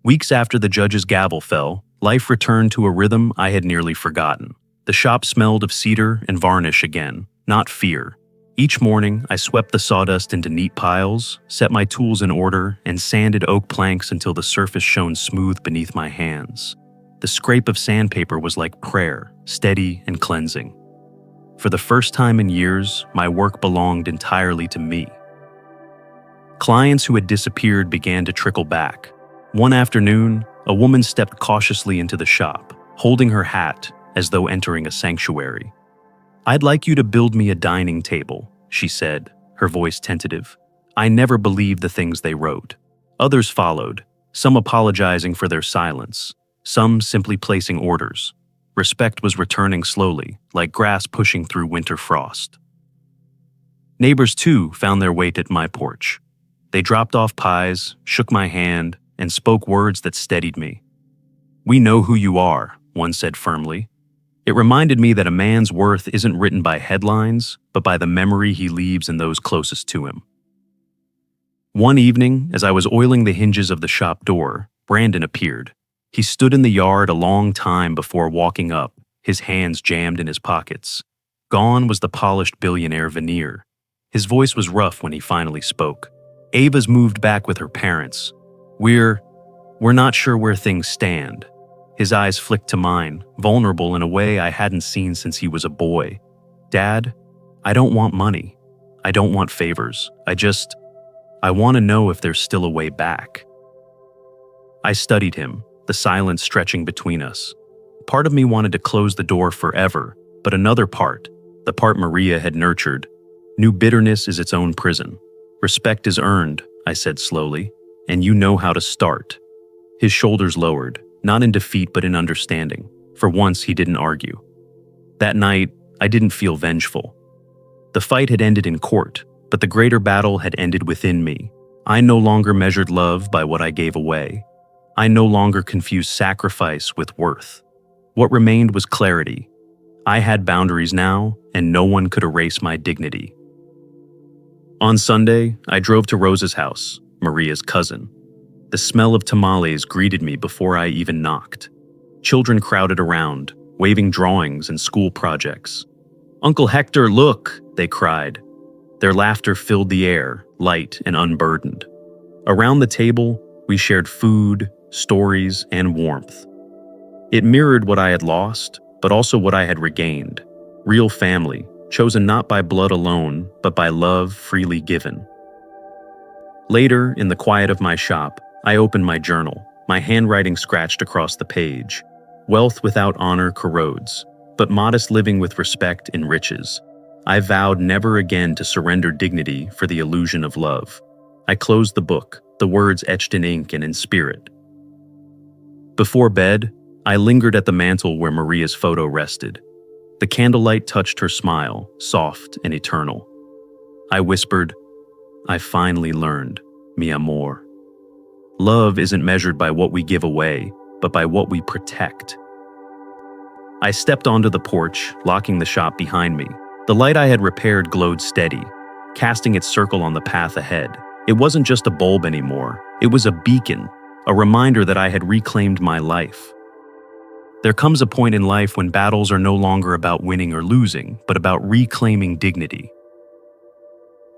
Speaker 1: Weeks after the judge's gavel fell, life returned to a rhythm I had nearly forgotten. The shop smelled of cedar and varnish again, not fear. Each morning, I swept the sawdust into neat piles, set my tools in order, and sanded oak planks until the surface shone smooth beneath my hands. The scrape of sandpaper was like prayer, steady and cleansing. For the first time in years, my work belonged entirely to me. Clients who had disappeared began to trickle back. One afternoon, a woman stepped cautiously into the shop, holding her hat as though entering a sanctuary. "I'd like you to build me a dining table," she said, her voice tentative. I never believed the things they wrote. Others followed, some apologizing for their silence, some simply placing orders. Respect was returning slowly, like grass pushing through winter frost. Neighbors, too, found their way at my porch. They dropped off pies, shook my hand, and spoke words that steadied me. "We know who you are," one said firmly. It reminded me that a man's worth isn't written by headlines, but by the memory he leaves in those closest to him. One evening, as I was oiling the hinges of the shop door, Brandon appeared. He stood in the yard a long time before walking up, his hands jammed in his pockets. Gone was the polished billionaire veneer. His voice was rough when he finally spoke. "Ava's moved back with her parents. We're not sure where things stand." His eyes flicked to mine, vulnerable in a way I hadn't seen since he was a boy. "Dad, I don't want money. I don't want favors. I want to know if there's still a way back." I studied him, the silence stretching between us. Part of me wanted to close the door forever, but another part, the part Maria had nurtured, knew bitterness is its own prison. "Respect is earned," I said slowly, "and you know how to start." His shoulders lowered, not in defeat but in understanding. For once, he didn't argue. That night, I didn't feel vengeful. The fight had ended in court, but the greater battle had ended within me. I no longer measured love by what I gave away. I no longer confused sacrifice with worth. What remained was clarity. I had boundaries now, and no one could erase my dignity. On Sunday, I drove to Rose's house, Maria's cousin. The smell of tamales greeted me before I even knocked. Children crowded around, waving drawings and school projects. "Uncle Hector, look!" they cried. Their laughter filled the air, light and unburdened. Around the table, we shared food, stories, and warmth. It mirrored what I had lost, but also what I had regained. Real family, chosen not by blood alone, but by love freely given. Later, in the quiet of my shop, I opened my journal, my handwriting scratched across the page. "Wealth without honor corrodes, but modest living with respect enriches." I vowed never again to surrender dignity for the illusion of love. I closed the book, the words etched in ink and in spirit. Before bed, I lingered at the mantel where Maria's photo rested. The candlelight touched her smile, soft and eternal. I whispered, "I finally learned, mi amor. Love isn't measured by what we give away, but by what we protect." I stepped onto the porch, locking the shop behind me. The light I had repaired glowed steady, casting its circle on the path ahead. It wasn't just a bulb anymore, it was a beacon, a reminder that I had reclaimed my life. There comes a point in life when battles are no longer about winning or losing, but about reclaiming dignity.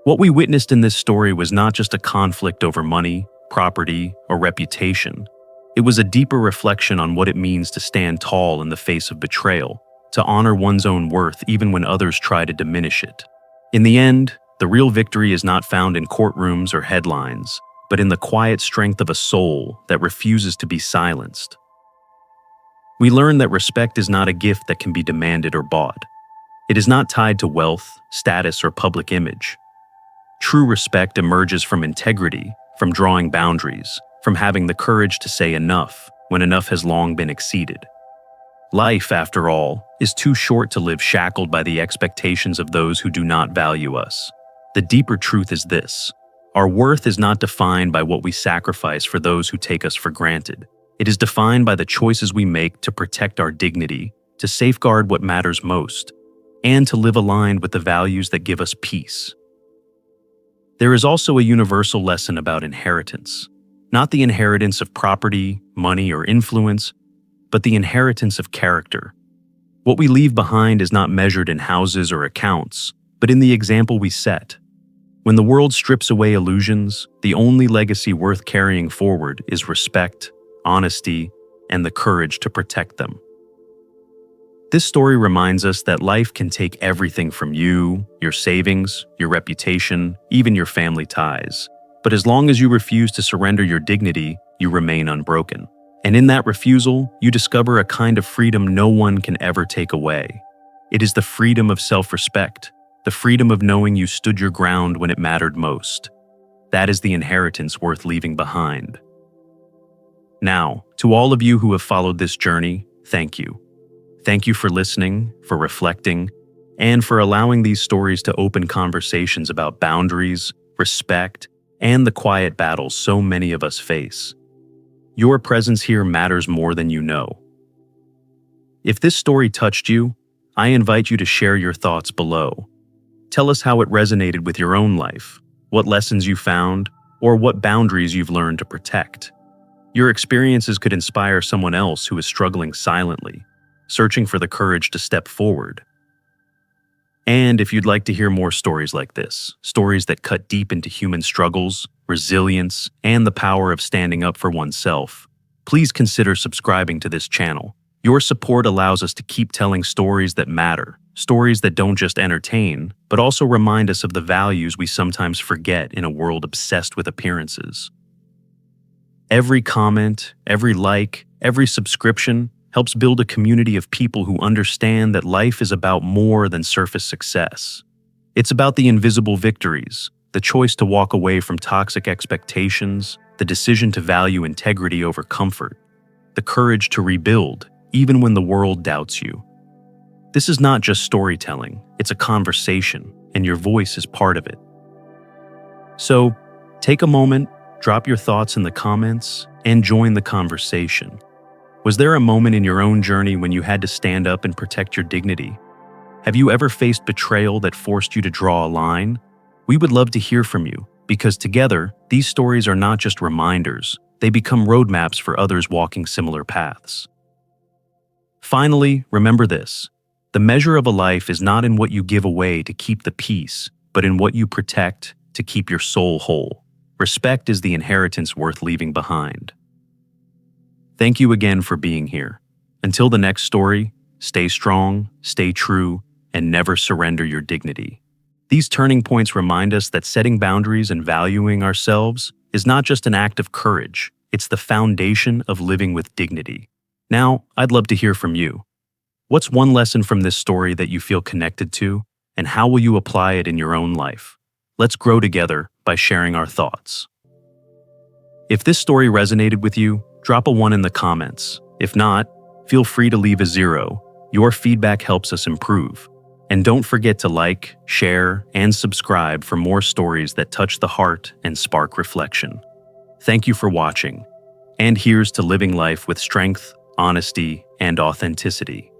Speaker 1: What we witnessed in this story was not just a conflict over money, property, or reputation. It was a deeper reflection on what it means to stand tall in the face of betrayal, to honor one's own worth even when others try to diminish it. In the end, the real victory is not found in courtrooms or headlines, but in the quiet strength of a soul that refuses to be silenced. We learn that respect is not a gift that can be demanded or bought. It is not tied to wealth, status, or public image. True respect emerges from integrity, from drawing boundaries, from having the courage to say enough when enough has long been exceeded. Life, after all, is too short to live shackled by the expectations of those who do not value us. The deeper truth is this: our worth is not defined by what we sacrifice for those who take us for granted. It is defined by the choices we make to protect our dignity, to safeguard what matters most, and to live aligned with the values that give us peace. There is also a universal lesson about inheritance. Not the inheritance of property, money, or influence, but the inheritance of character. What we leave behind is not measured in houses or accounts, but in the example we set. When the world strips away illusions, the only legacy worth carrying forward is respect, honesty, and the courage to protect them. This story reminds us that life can take everything from you, your savings, your reputation, even your family ties. But as long as you refuse to surrender your dignity, you remain unbroken. And in that refusal, you discover a kind of freedom no one can ever take away. It is the freedom of self-respect, the freedom of knowing you stood your ground when it mattered most. That is the inheritance worth leaving behind. Now, to all of you who have followed this journey, thank you. Thank you for listening, for reflecting, and for allowing these stories to open conversations about boundaries, respect, and the quiet battles so many of us face. Your presence here matters more than you know. If this story touched you, I invite you to share your thoughts below. Tell us how it resonated with your own life, what lessons you found, or what boundaries you've learned to protect. Your experiences could inspire someone else who is struggling silently, searching for the courage to step forward. And if you'd like to hear more stories like this, stories that cut deep into human struggles, resilience, and the power of standing up for oneself, please consider subscribing to this channel. Your support allows us to keep telling stories that matter, stories that don't just entertain, but also remind us of the values we sometimes forget in a world obsessed with appearances. Every comment, every like, every subscription helps build a community of people who understand that life is about more than surface success. It's about the invisible victories, the choice to walk away from toxic expectations, the decision to value integrity over comfort, the courage to rebuild, even when the world doubts you. This is not just storytelling, it's a conversation, and your voice is part of it. So, take a moment, drop your thoughts in the comments, and join the conversation. Was there a moment in your own journey when you had to stand up and protect your dignity? Have you ever faced betrayal that forced you to draw a line? We would love to hear from you, because together, these stories are not just reminders, they become roadmaps for others walking similar paths. Finally, remember this: the measure of a life is not in what you give away to keep the peace, but in what you protect to keep your soul whole. Respect is the inheritance worth leaving behind. Thank you again for being here. Until the next story, stay strong, stay true, and never surrender your dignity. These turning points remind us that setting boundaries and valuing ourselves is not just an act of courage, it's the foundation of living with dignity. Now, I'd love to hear from you. What's one lesson from this story that you feel connected to, and how will you apply it in your own life? Let's grow together by sharing our thoughts. If this story resonated with you, drop a 1 in the comments. If not, feel free to leave a 0. Your feedback helps us improve. And don't forget to like, share, and subscribe for more stories that touch the heart and spark reflection. Thank you for watching. And here's to living life with strength, honesty, and authenticity.